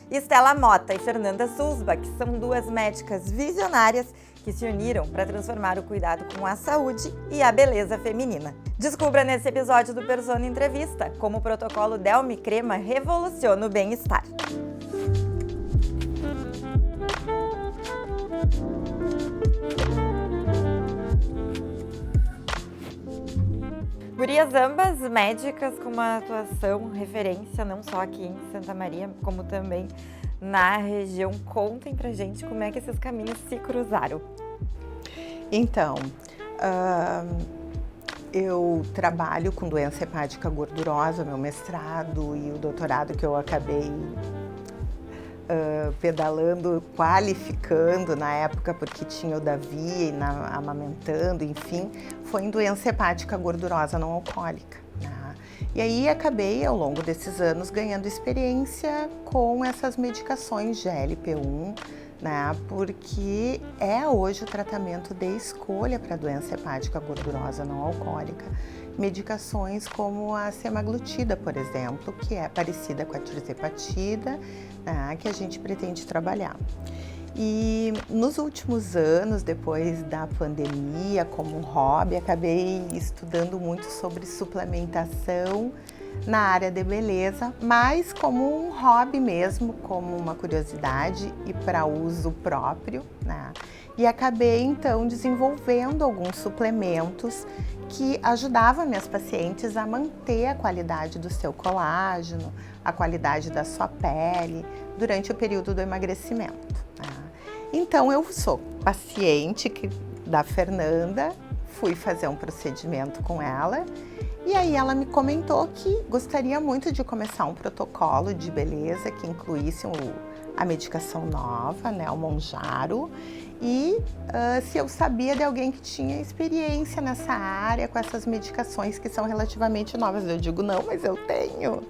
Estela Mota e Fernanda Sulzbach são duas médicas visionárias que se uniram para transformar o cuidado com a saúde e a beleza feminina. Descubra nesse episódio do Persona Entrevista como o protocolo Delme Crema revoluciona o bem-estar. Gurias ambas médicas com uma atuação referência não só aqui em Santa Maria, como também na região. Contem pra gente como é que esses caminhos se cruzaram. Então, eu trabalho com doença hepática gordurosa, meu mestrado e o doutorado que eu acabei pedalando, qualificando na época, porque tinha o Davi amamentando, enfim, foi em doença hepática gordurosa não alcoólica. Né? E aí acabei, ao longo desses anos, ganhando experiência com essas medicações GLP-1, né? Porque é hoje o tratamento de escolha para a doença hepática gordurosa não alcoólica. Medicações como a semaglutida, por exemplo, que é parecida com a tirzepatida, né, que a gente pretende trabalhar. E nos últimos anos, depois da pandemia, como um hobby, acabei estudando muito sobre suplementação na área de beleza, mas como um hobby mesmo, como uma curiosidade e para uso próprio, né? E acabei então desenvolvendo alguns suplementos que ajudavam minhas pacientes a manter a qualidade do seu colágeno, a qualidade da sua pele durante o período do emagrecimento. Né? Então eu sou paciente da Fernanda, fui fazer um procedimento com ela e aí ela me comentou que gostaria muito de começar um protocolo de beleza que incluísse a medicação nova, né, o Mounjaro, e se eu sabia de alguém que tinha experiência nessa área com essas medicações que são relativamente novas. Eu digo, não, mas eu tenho.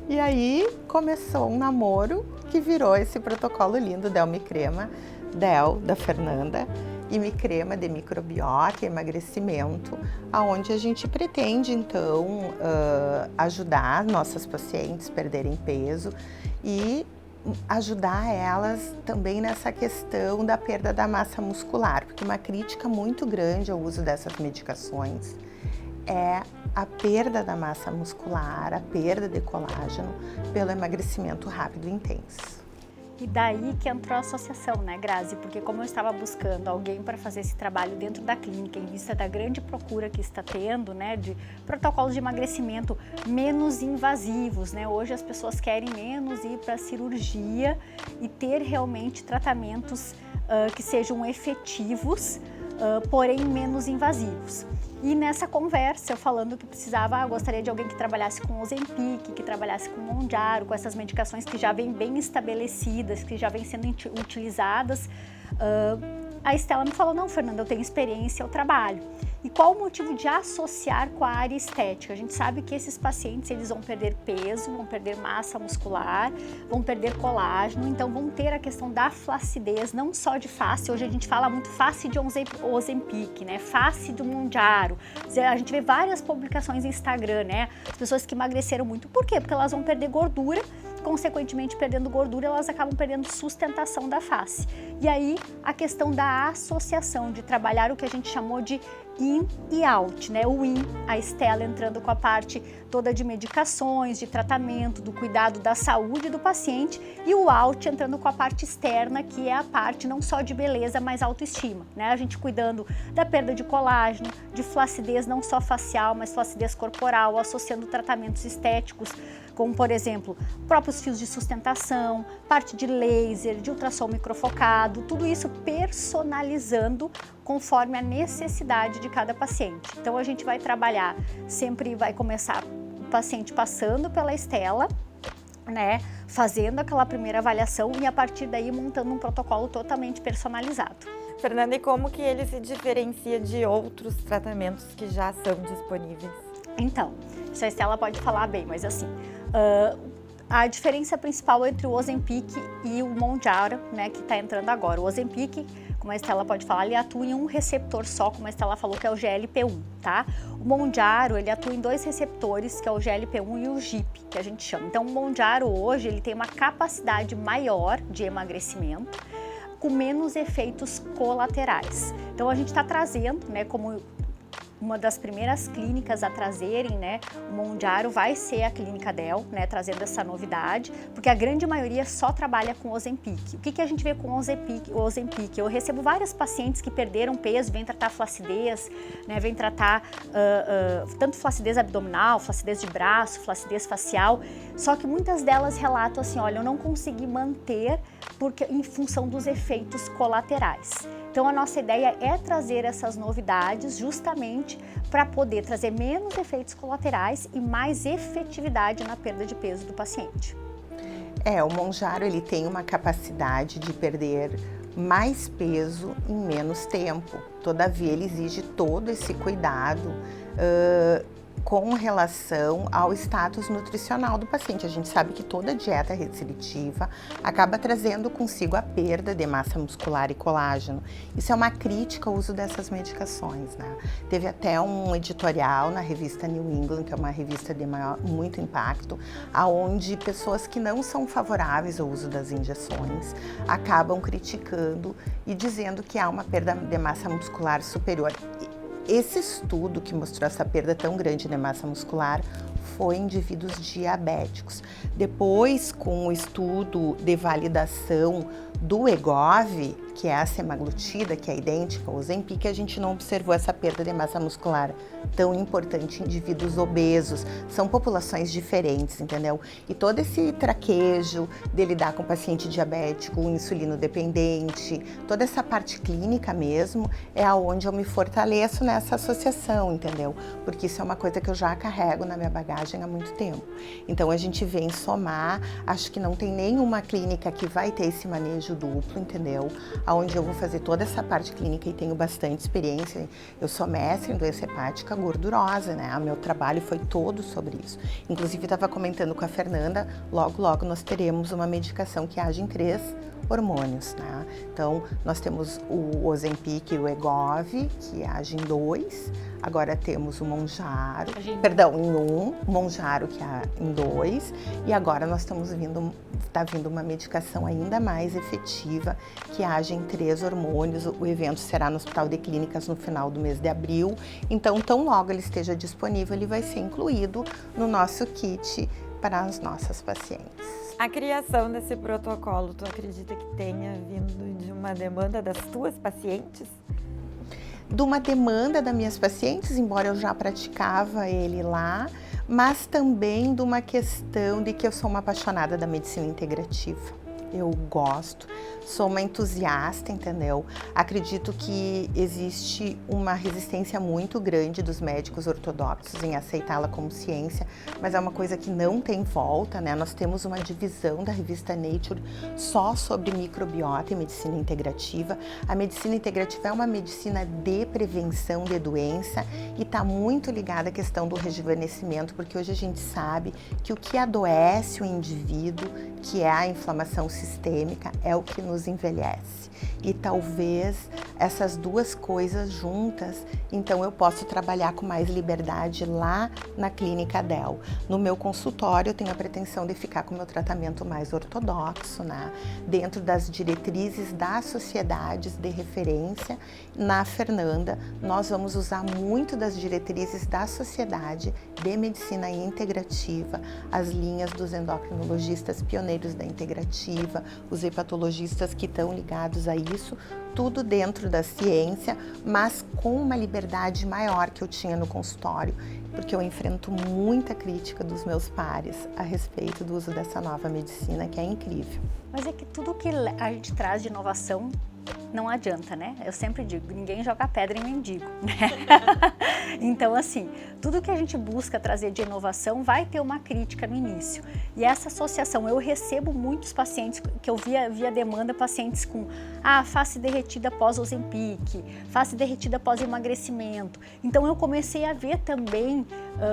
E aí começou um namoro que virou esse protocolo lindo, Delme Crema, da Fernanda, e Me Crema de microbiota e emagrecimento, aonde a gente pretende então ajudar nossas pacientes a perderem peso e ajudar elas também nessa questão da perda da massa muscular, porque uma crítica muito grande ao uso dessas medicações é a perda da massa muscular, a perda de colágeno pelo emagrecimento rápido e intenso. E daí que entrou a associação, né, Grazi? Porque como eu estava buscando alguém para fazer esse trabalho dentro da clínica, em vista da grande procura que está tendo, né, de protocolos de emagrecimento menos invasivos, né? Hoje as pessoas querem menos ir para a cirurgia e ter realmente tratamentos que sejam efetivos, porém menos invasivos. E nessa conversa, eu falando que eu gostaria de alguém que trabalhasse com Ozempic, que trabalhasse com Mounjaro, com essas medicações que já vêm bem estabelecidas, que já vêm sendo utilizadas. A Estela me falou, não, Fernanda, eu tenho experiência, eu trabalho. E qual o motivo de associar com a área estética? A gente sabe que esses pacientes, eles vão perder peso, vão perder massa muscular, vão perder colágeno, então vão ter a questão da flacidez, não só de face. Hoje a gente fala muito face de Ozempic, né? Face do Mounjaro. A gente vê várias publicações no Instagram, né? As pessoas que emagreceram muito. Por quê? Porque elas vão perder gordura, consequentemente perdendo gordura, elas acabam perdendo sustentação da face. E aí a questão da associação, de trabalhar o que a gente chamou de in e out, né? O in, a Estela entrando com a parte toda de medicações, de tratamento, do cuidado da saúde do paciente, e o out entrando com a parte externa, que é a parte não só de beleza, mas autoestima, né? A gente cuidando da perda de colágeno, de flacidez não só facial, mas flacidez corporal, associando tratamentos estéticos, como por exemplo, próprios fios de sustentação, parte de laser, de ultrassom microfocado, tudo isso personalizando conforme a necessidade de cada paciente. Então a gente vai trabalhar, sempre vai começar o paciente passando pela Estela, né, fazendo aquela primeira avaliação e a partir daí montando um protocolo totalmente personalizado. Fernanda, e como que ele se diferencia de outros tratamentos que já são disponíveis? Então, isso a Estela pode falar bem, mas assim, a diferença principal entre o Ozempic e o Mounjaro, né, que está entrando agora. O Ozempic, como a Estela pode falar, ele atua em um receptor só, como a Estela falou, que é o GLP-1, tá? O Mounjaro, ele atua em 2 receptores, que é o GLP-1 e o GIP, que a gente chama. Então, o Mounjaro hoje, ele tem uma capacidade maior de emagrecimento, com menos efeitos colaterais. Então, a gente está trazendo, né, como uma das primeiras clínicas a trazerem, né, o Mounjaro vai ser a Clínica Del, né, trazendo essa novidade, porque a grande maioria só trabalha com Ozempic. O que a gente vê com o Ozempic? Eu recebo várias pacientes que perderam peso, vêm tratar flacidez, né, vêm tratar tanto flacidez abdominal, flacidez de braço, flacidez facial, só que muitas delas relatam assim, olha, eu não consegui manter porque em função dos efeitos colaterais. Então, a nossa ideia é trazer essas novidades justamente para poder trazer menos efeitos colaterais e mais efetividade na perda de peso do paciente. O Mounjaro, ele tem uma capacidade de perder mais peso em menos tempo. Todavia, ele exige todo esse cuidado com relação ao status nutricional do paciente. A gente sabe que toda dieta restritiva acaba trazendo consigo a perda de massa muscular e colágeno. Isso é uma crítica ao uso dessas medicações, né? Teve até um editorial na revista New England, que é uma revista de muito impacto, aonde pessoas que não são favoráveis ao uso das injeções acabam criticando e dizendo que há uma perda de massa muscular superior. Esse estudo que mostrou essa perda tão grande de massa muscular foi em indivíduos diabéticos. Depois, com o estudo de validação do Wegovy, que é a semaglutida, que é idêntica ao Ozempic, a gente não observou essa perda de massa muscular tão importante em indivíduos obesos. São populações diferentes, entendeu? E todo esse traquejo de lidar com paciente diabético, insulino dependente, toda essa parte clínica mesmo, é aonde eu me fortaleço nessa associação, entendeu? Porque isso é uma coisa que eu já carrego na minha bagagem há muito tempo. Então, a gente vem somar, acho que não tem nenhuma clínica que vai ter esse manejo duplo, entendeu? Onde eu vou fazer toda essa parte clínica e tenho bastante experiência. Eu sou mestre em doença hepática gordurosa, né? O meu trabalho foi todo sobre isso. Inclusive, estava comentando com a Fernanda, logo nós teremos uma medicação que age em 3 hormônios, né? Então, nós temos o Ozempic e o Wegovy, que age em 2. Agora temos o Mounjaro, em 1, Mounjaro que é em 2. E agora nós está vindo uma medicação ainda mais efetiva, que age em 3 hormônios. O evento será no Hospital de Clínicas no final do mês de abril. Então, tão logo ele esteja disponível, ele vai ser incluído no nosso kit para as nossas pacientes. A criação desse protocolo, tu acredita que tenha vindo de uma demanda das tuas pacientes? De uma demanda das minhas pacientes, embora eu já praticava ele lá, mas também de uma questão de que eu sou uma apaixonada da medicina integrativa. Eu gosto, sou uma entusiasta, entendeu? Acredito que existe uma resistência muito grande dos médicos ortodoxos em aceitá-la como ciência, mas é uma coisa que não tem volta, né? Nós temos uma divisão da revista Nature só sobre microbiota e medicina integrativa. A medicina integrativa é uma medicina de prevenção de doença e está muito ligada à questão do rejuvenescimento, porque hoje a gente sabe que o que adoece o indivíduo, que é a inflamação sistêmica, é o que nos envelhece. E talvez essas duas coisas juntas, então eu posso trabalhar com mais liberdade lá na Clínica Del. No meu consultório eu tenho a pretensão de ficar com o meu tratamento mais ortodoxo, né? Dentro das diretrizes das sociedades de referência. Na Fernanda, nós vamos usar muito das diretrizes da Sociedade de Medicina Integrativa, as linhas dos endocrinologistas pioneiros da integrativa, os hepatologistas que estão ligados a isso, tudo dentro da ciência, mas com uma liberdade maior que eu tinha no consultório, porque eu enfrento muita crítica dos meus pares a respeito do uso dessa nova medicina, que é incrível. Mas é que tudo que a gente traz de inovação não adianta, né? Eu sempre digo, ninguém joga pedra em mendigo, né? Então, assim, tudo que a gente busca trazer de inovação vai ter uma crítica no início. E essa associação, eu recebo muitos pacientes, que eu via demanda, pacientes com face derretida pós Ozempic, face derretida pós emagrecimento. Então, eu comecei a ver também,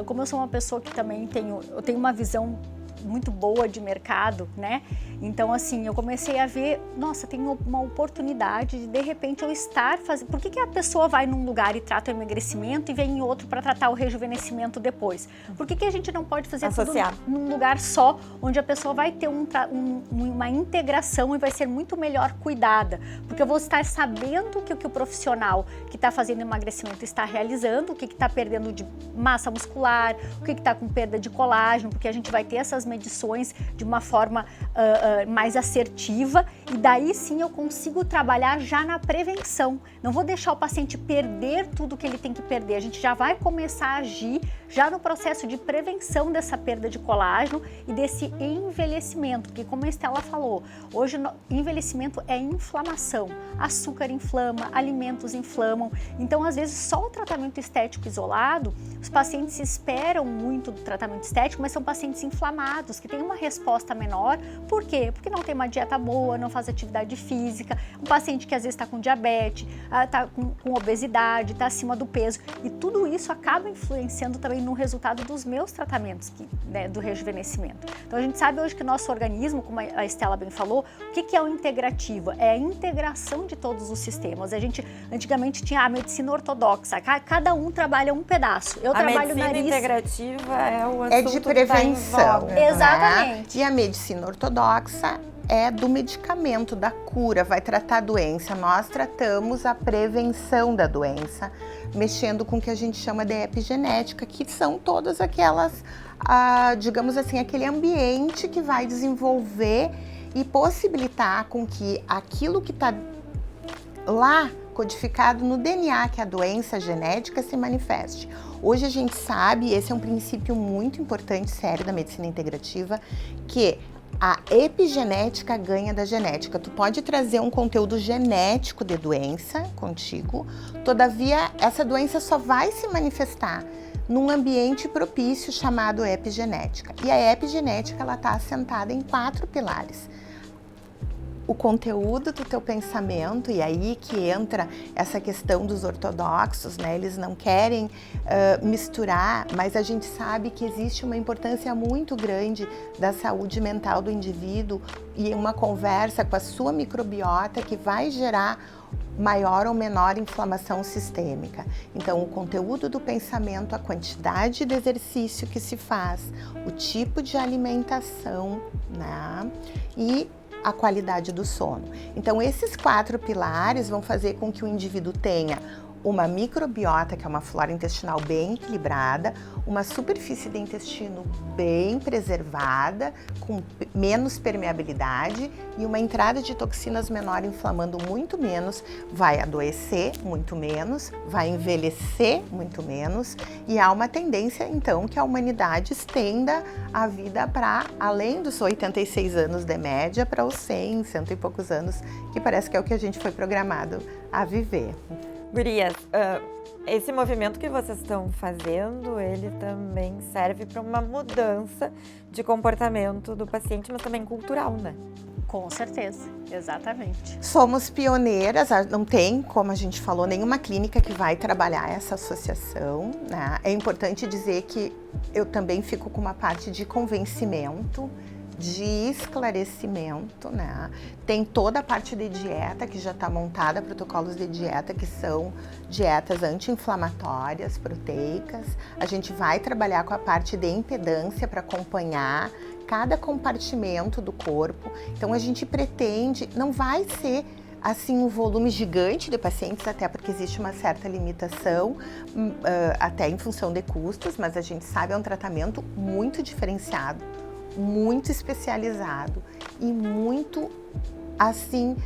como eu sou uma pessoa que também eu tenho uma visão muito boa de mercado, né? Então, assim, eu comecei a ver, nossa, tem uma oportunidade de repente, eu estar fazendo... Por que a pessoa vai num lugar e trata o emagrecimento e vem em outro para tratar o rejuvenescimento depois? Por que a gente não pode fazer associar tudo num lugar só, onde a pessoa vai ter uma integração e vai ser muito melhor cuidada? Porque eu vou estar sabendo o que o profissional que está fazendo emagrecimento está realizando, o que está perdendo de massa muscular, o que está com perda de colágeno, porque a gente vai ter essas medições de uma forma mais assertiva, e daí sim eu consigo trabalhar já na prevenção. Não vou deixar o paciente perder tudo que ele tem que perder, a gente já vai começar a agir já no processo de prevenção dessa perda de colágeno e desse envelhecimento, porque como a Estela falou, hoje envelhecimento é inflamação, açúcar inflama, alimentos inflamam, então às vezes só o tratamento estético isolado, os pacientes esperam muito do tratamento estético, mas são pacientes inflamados, que têm uma resposta menor. Por quê? Porque não tem uma dieta boa, não faz atividade física, um paciente que às vezes está com diabetes, está com obesidade, está acima do peso, e tudo isso acaba influenciando também no resultado dos meus tratamentos, né, do rejuvenescimento. Então a gente sabe hoje que o nosso organismo, como a Estela bem falou, o que é o integrativo? É a integração de todos os sistemas. A gente antigamente tinha a medicina ortodoxa, cada um trabalha um pedaço. Eu trabalho o nariz. A medicina integrativa é o assunto é de prevenção, que tá em voga, exatamente. Né? E a medicina ortodoxa é do medicamento, da cura, vai tratar a doença. Nós tratamos a prevenção da doença, mexendo com o que a gente chama de epigenética, que são todas aquelas, digamos assim, aquele ambiente que vai desenvolver e possibilitar com que aquilo que está lá codificado no DNA, que é a doença genética, se manifeste. Hoje a gente sabe, esse é um princípio muito importante, sério, da medicina integrativa, que a epigenética ganha da genética. Tu pode trazer um conteúdo genético de doença contigo, todavia essa doença só vai se manifestar num ambiente propício chamado epigenética. E a epigenética, ela está assentada em 4 pilares. O conteúdo do teu pensamento, e aí que entra essa questão dos ortodoxos, né? Eles não querem misturar, mas a gente sabe que existe uma importância muito grande da saúde mental do indivíduo e uma conversa com a sua microbiota que vai gerar maior ou menor inflamação sistêmica. Então, o conteúdo do pensamento, a quantidade de exercício que se faz, o tipo de alimentação, né? E a qualidade do sono. Então, esses 4 pilares vão fazer com que o indivíduo tenha uma microbiota, que é uma flora intestinal bem equilibrada, uma superfície do intestino bem preservada, com menos permeabilidade e uma entrada de toxinas menor, inflamando muito menos, vai adoecer muito menos, vai envelhecer muito menos, e há uma tendência, então, que a humanidade estenda a vida para, além dos 86 anos de média, para os 100 e poucos anos, que parece que é o que a gente foi programado a viver. Gurias, esse movimento que vocês estão fazendo, ele também serve para uma mudança de comportamento do paciente, mas também cultural, né? Com certeza, exatamente. Somos pioneiras, não tem, como a gente falou, nenhuma clínica que vai trabalhar essa associação, né? É importante dizer que eu também fico com uma parte de convencimento, de esclarecimento, né? Tem toda a parte de dieta que já está montada, protocolos de dieta que são dietas anti-inflamatórias, proteicas. A gente vai trabalhar com a parte de impedância para acompanhar cada compartimento do corpo. Então a gente pretende, não vai ser assim um volume gigante de pacientes, até porque existe uma certa limitação, até em função de custos, mas a gente sabe é um tratamento muito diferenciado, muito especializado e muito, assim,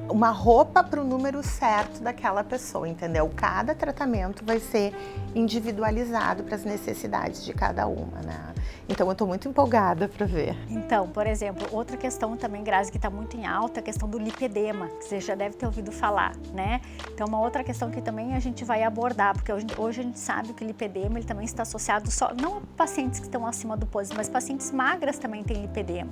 uma roupa para o número certo daquela pessoa, entendeu? Cada tratamento vai ser individualizado para as necessidades de cada uma, né? Então, eu estou muito empolgada para ver. Então, por exemplo, outra questão também, Grazi, que está muito em alta, é a questão do lipedema, que você já deve ter ouvido falar, né? Então, uma outra questão que também a gente vai abordar, porque hoje a gente sabe que o lipedema, ele também está associado só, não a pacientes que estão acima do peso, mas pacientes magras também têm lipedema.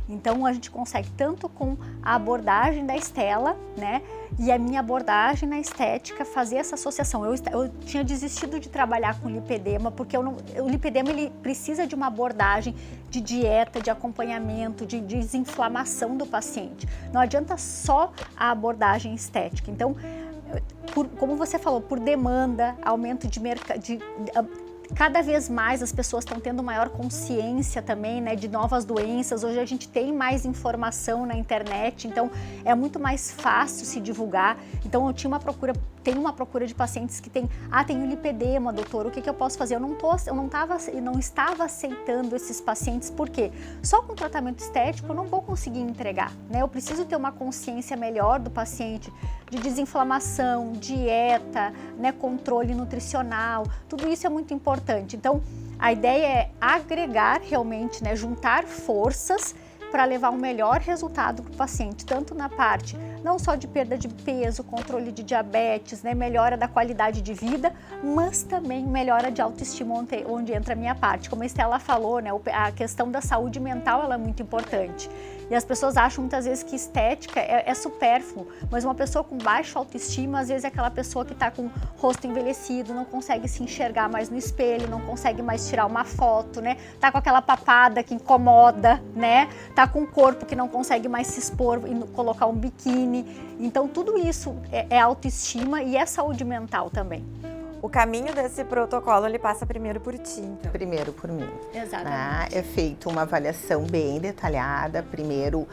Então a gente consegue tanto com a abordagem da Estela, né, e a minha abordagem na estética fazer essa associação. Eu tinha desistido de trabalhar com lipedema porque o lipedema ele precisa de uma abordagem de dieta, de acompanhamento, de desinflamação do paciente. Não adianta só a abordagem estética. Então, como você falou, por demanda, aumento de mercado, cada vez mais as pessoas estão tendo maior consciência também, né, de novas doenças. Hoje a gente tem mais informação na internet, então é muito mais fácil se divulgar. Então eu tenho uma procura de pacientes que tenho lipedema, doutor, o que eu posso fazer? Eu não estava aceitando esses pacientes, porque só com tratamento estético eu não vou conseguir entregar, né? Eu preciso ter uma consciência melhor do paciente, de desinflamação, dieta, né, controle nutricional, tudo isso é muito importante. Então, a ideia é agregar realmente, né, juntar forças para levar um melhor resultado para o paciente, tanto na parte não só de perda de peso, controle de diabetes, né, melhora da qualidade de vida, mas também melhora de autoestima, onde entra a minha parte. Como a Estela falou, né, a questão da saúde mental ela é muito importante. E as pessoas acham muitas vezes que estética é supérfluo, mas uma pessoa com baixa autoestima, às vezes é aquela pessoa que está com o rosto envelhecido, não consegue se enxergar mais no espelho, não consegue mais tirar uma foto, né? Tá com aquela papada que incomoda, né? Tá com um corpo que não consegue mais se expor e colocar um biquíni. Então tudo isso é autoestima e é saúde mental também. O caminho desse protocolo, ele passa primeiro por ti, então. Primeiro por mim. Exatamente. É feita uma avaliação bem detalhada, primeiro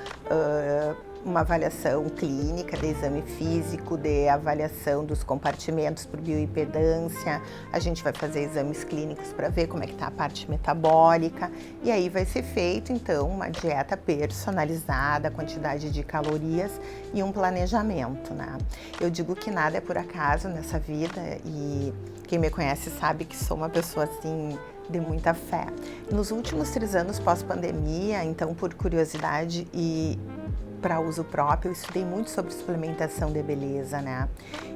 uma avaliação clínica de exame físico, de avaliação dos compartimentos por bioimpedância, a gente vai fazer exames clínicos para ver como é que está a parte metabólica e aí vai ser feito então uma dieta personalizada, quantidade de calorias e um planejamento, né? Eu digo que nada é por acaso nessa vida e quem me conhece sabe que sou uma pessoa assim de muita fé. Nos últimos 3 anos pós-pandemia, então por curiosidade e para uso próprio, eu estudei muito sobre suplementação de beleza, né?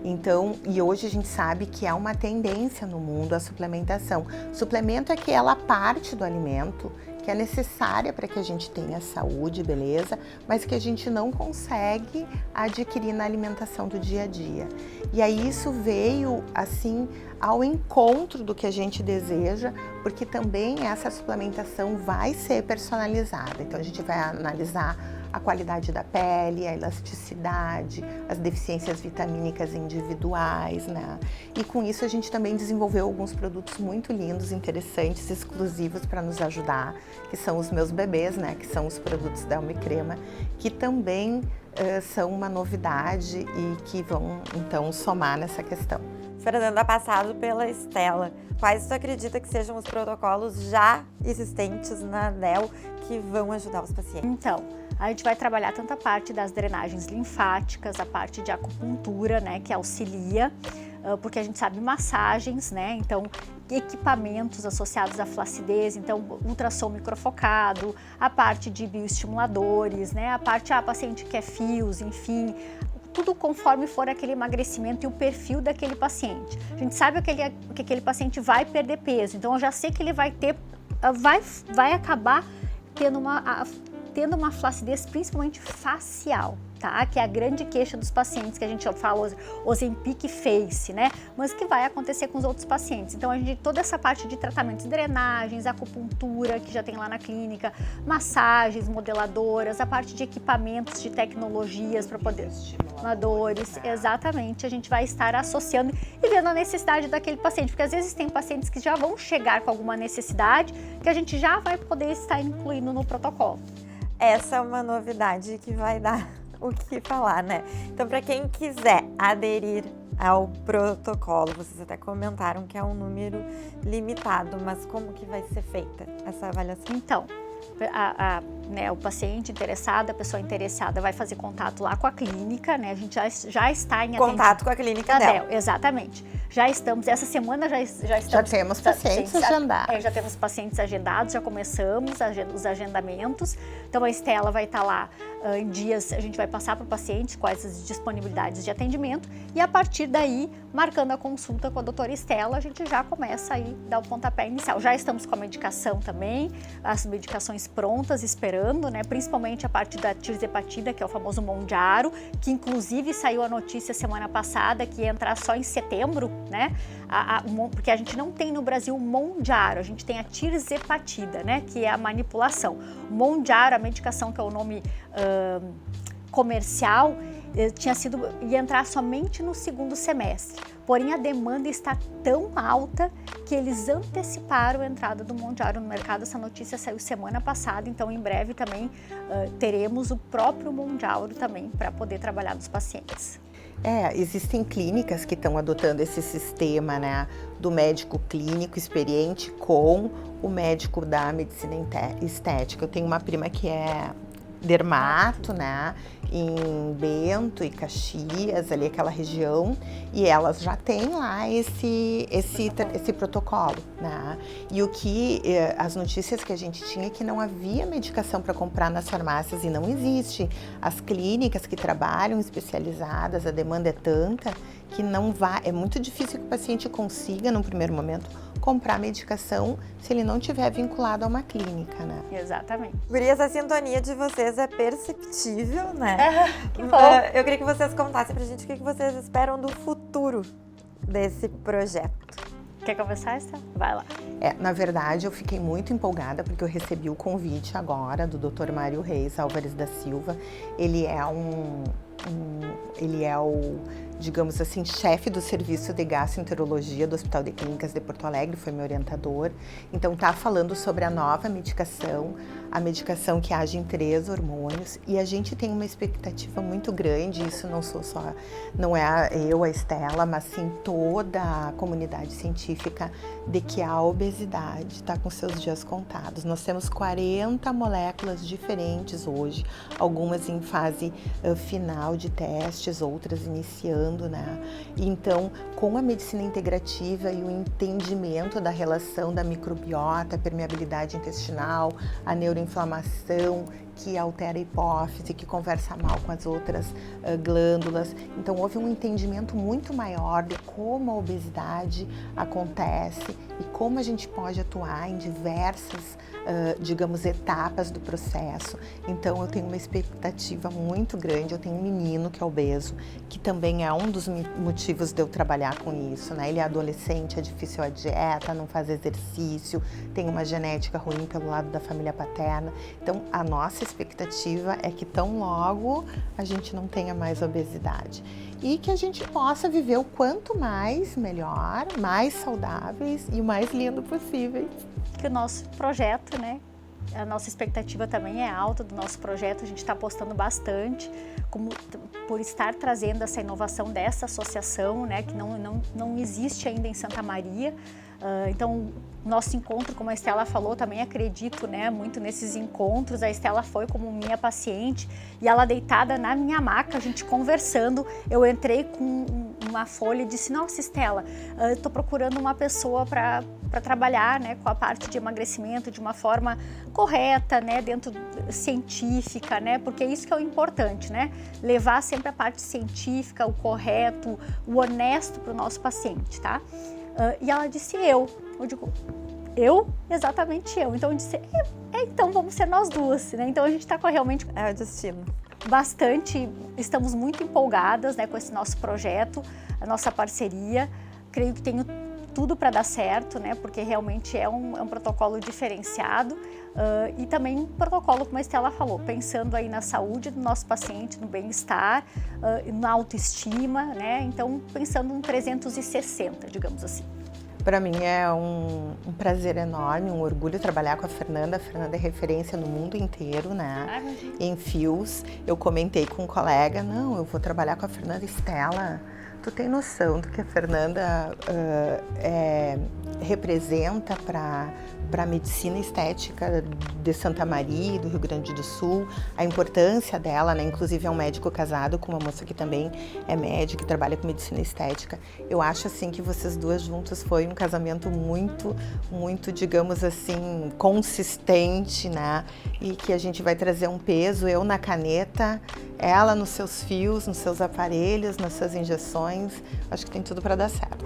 Então, e hoje a gente sabe que há uma tendência no mundo à suplementação. Suplemento é aquela parte do alimento que é necessária para que a gente tenha saúde, beleza, mas que a gente não consegue adquirir na alimentação do dia a dia. E aí isso veio, assim, ao encontro do que a gente deseja, porque também essa suplementação vai ser personalizada. Então a gente vai analisar a qualidade da pele, a elasticidade, as deficiências vitamínicas individuais, né? E com isso a gente também desenvolveu alguns produtos muito lindos, interessantes, exclusivos para nos ajudar, que são os meus bebês, né? Que são os produtos da Almicrema, que também são uma novidade e que vão então somar nessa questão. Fernanda, passado pela Estela, quais tu acredita que sejam os protocolos já existentes na ANEL que vão ajudar os pacientes? Então, a gente vai trabalhar tanto a parte das drenagens linfáticas, a parte de acupuntura, né, que auxilia, porque a gente sabe massagens, né, então equipamentos associados à flacidez, então ultrassom microfocado, a parte de bioestimuladores, né, a parte, paciente quer fios, enfim, tudo conforme for aquele emagrecimento e o perfil daquele paciente. A gente sabe que aquele paciente vai perder peso, então eu já sei que ele vai acabar tendo uma flacidez principalmente facial, tá? Que é a grande queixa dos pacientes que a gente fala, Ozempic Face, né? Mas que vai acontecer com os outros pacientes. Então, a gente toda essa parte de tratamentos de drenagens, acupuntura, que já tem lá na clínica, massagens, modeladoras, a parte de equipamentos, de tecnologias para poder... Estimuladores, exatamente. A gente vai estar associando e vendo a necessidade daquele paciente, porque às vezes tem pacientes que já vão chegar com alguma necessidade que a gente já vai poder estar incluindo no protocolo. Essa é uma novidade que vai dar o que falar, né? Então, para quem quiser aderir ao protocolo, vocês até comentaram que é um número limitado, mas como que vai ser feita essa avaliação? Então, né, o paciente interessado, a pessoa interessada vai fazer contato lá com a clínica, né? A gente já está em contato com a clínica dela. Exatamente. Já estamos, essa semana já estamos... Já temos pacientes agendados. Já temos pacientes agendados, já começamos os agendamentos. Então, a Estela vai estar lá em dias, a gente vai passar para o paciente quais as disponibilidades de atendimento e a partir daí, marcando a consulta com a doutora Estela, a gente já começa aí a dar o pontapé inicial. Já estamos com a medicação também, as medicações prontas, esperando esperando, né? Principalmente a parte da tirzepatida, que é o famoso Mondiaro, que inclusive saiu a notícia semana passada que ia entrar só em setembro, né? Porque a gente não tem no Brasil o Mondiaro, a gente tem a tirzepatida, né? Que é a manipulação. O Mondiaro, a medicação que é o nome comercial, ia entrar somente no segundo semestre. Porém, a demanda está tão alta que eles anteciparam a entrada do Mondiaro no mercado. Essa notícia saiu semana passada, então em breve também teremos o próprio Mondiaro também para poder trabalhar nos pacientes. Existem clínicas que estão adotando esse sistema, né, do médico clínico experiente com o médico da medicina estética. Eu tenho uma prima que é dermato, né, em Bento e Caxias, ali aquela região, e elas já têm lá esse protocolo, né? E as notícias que a gente tinha é que não havia medicação para comprar nas farmácias e não existe. As clínicas que trabalham especializadas, a demanda é tanta que é muito difícil que o paciente consiga, num primeiro momento, comprar medicação se ele não estiver vinculado a uma clínica, né? Exatamente. Gurias, a sintonia de vocês é perceptível, né? Que bom. Eu queria que vocês contassem pra gente o que vocês esperam do futuro desse projeto. Quer começar, Estela? Vai lá. Na verdade, eu fiquei muito empolgada porque eu recebi o convite agora do Dr. Mário Reis Álvares da Silva. Ele é o, digamos assim, chefe do serviço de gastroenterologia do Hospital de Clínicas de Porto Alegre, foi meu orientador. Então, está falando sobre a nova medicação, a medicação que age em 3 hormônios, e a gente tem uma expectativa muito grande, isso não é eu, a Estela, mas sim toda a comunidade científica, de que a obesidade está com seus dias contados. Nós temos 40 moléculas diferentes hoje, algumas em fase final de testes, outras iniciando, né? Então, com a medicina integrativa e o entendimento da relação da microbiota, a permeabilidade intestinal, a neuroinflamação, que altera a hipófise, que conversa mal com as outras glândulas. Então, houve um entendimento muito maior de como a obesidade acontece e como a gente pode atuar em diversas, digamos, etapas do processo. Então, eu tenho uma expectativa muito grande. Eu tenho um menino que é obeso, que também é um dos motivos de eu trabalhar com isso, né? Ele é adolescente, é difícil a dieta, não faz exercício, tem uma genética ruim pelo lado da família paterna. Então, a nossa expectativa é que tão logo a gente não tenha mais obesidade e que a gente possa viver o quanto mais melhor, mais saudáveis e o mais lindo possível. Que o nosso projeto, né? A nossa expectativa também é alta do nosso projeto, a gente está apostando bastante por estar trazendo essa inovação dessa associação, né, que não existe ainda em Santa Maria. Então, nosso encontro, como a Estela falou, também acredito, né, muito nesses encontros. A Estela foi como minha paciente e ela deitada na minha maca, a gente conversando, eu entrei com uma folha e disse: nossa, Estela, estou procurando uma pessoa para trabalhar, né, com a parte de emagrecimento de uma forma correta, né, dentro científica, né, porque é isso que é o importante, né, levar sempre a parte científica, o correto, o honesto para o nosso paciente, tá? E ela disse: eu digo: eu? Exatamente eu. Então eu disse: então vamos ser nós duas, né? Então a gente está realmente... É o destino. Bastante, estamos muito empolgadas, né, com esse nosso projeto, a nossa parceria. Creio que tenho tudo para dar certo, né, porque realmente é um protocolo diferenciado e também um protocolo, como a Estela falou, pensando aí na saúde do nosso paciente, no bem-estar, na autoestima, né, então pensando um 360, digamos assim. Para mim é um prazer enorme, um orgulho trabalhar com a Fernanda. A Fernanda é referência no mundo inteiro, né? Em fios. Eu comentei com um colega: não, eu vou trabalhar com a Fernanda. Estela, tu tem noção do que a Fernanda representa para a medicina estética de Santa Maria e do Rio Grande do Sul, a importância dela, né? Inclusive é um médico casado com uma moça que também é médica e trabalha com medicina estética. Eu acho assim que vocês duas juntas foi um casamento muito, muito, digamos assim, consistente, né? E que a gente vai trazer um peso, eu na caneta, ela nos seus fios, nos seus aparelhos, nas suas injeções. Acho que tem tudo para dar certo.